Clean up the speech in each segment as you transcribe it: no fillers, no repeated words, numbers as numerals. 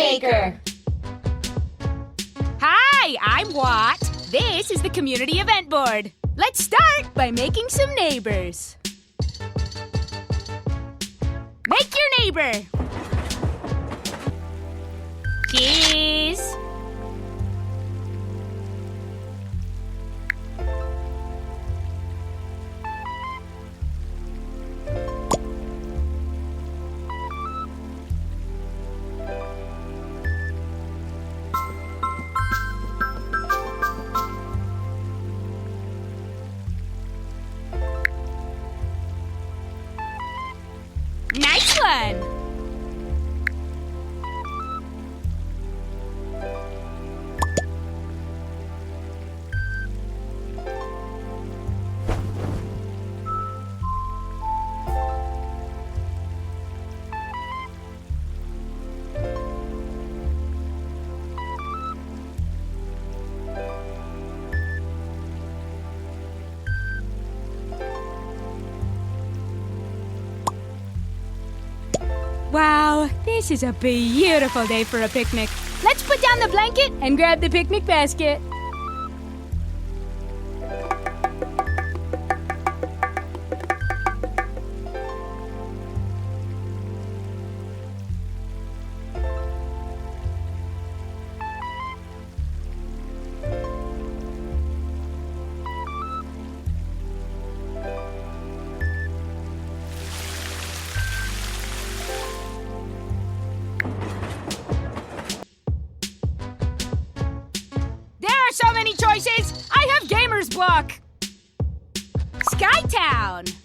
maker. Hi, I'm Watt. This is the community event board. Let's start by making some neighbors. Make your neighbor. Cheese. Nice one! Wow, this is a beautiful day for a picnic. Let's put down the blanket and grab the picnic basket. So many choices! I have Gamer's Block! Skytown!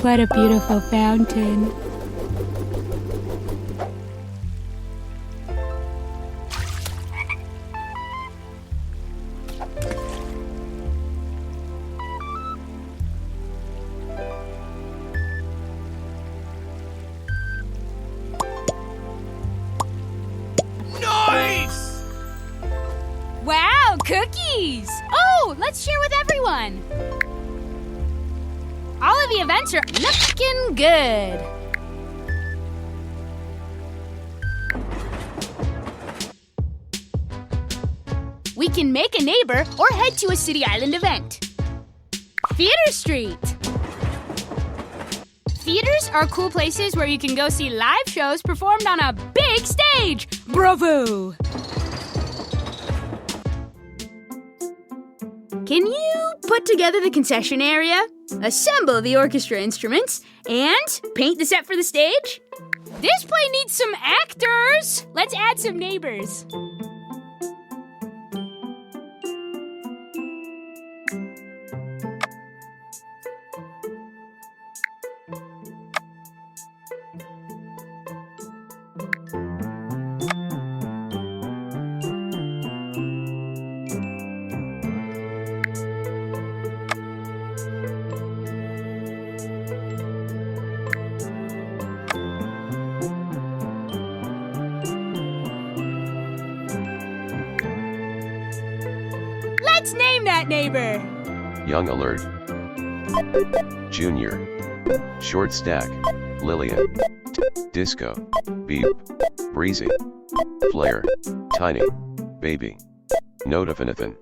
What a beautiful fountain. Nice! Wow, cookies! Oh, let's share with everyone. All of the events are looking good. We can make a neighbor or head to a City Island event. Theater Street. Theaters are cool places where you can go see live shows performed on a big stage. Bravo! Can you put together the concession area, assemble the orchestra instruments, and paint the set for the stage? This play needs some actors! Let's add some neighbors. Let's name that neighbor. Young Alert, Junior, Short Stack, Lillian, Disco, Beep, Breezy, Flare, Tiny, Baby, Notifinathan.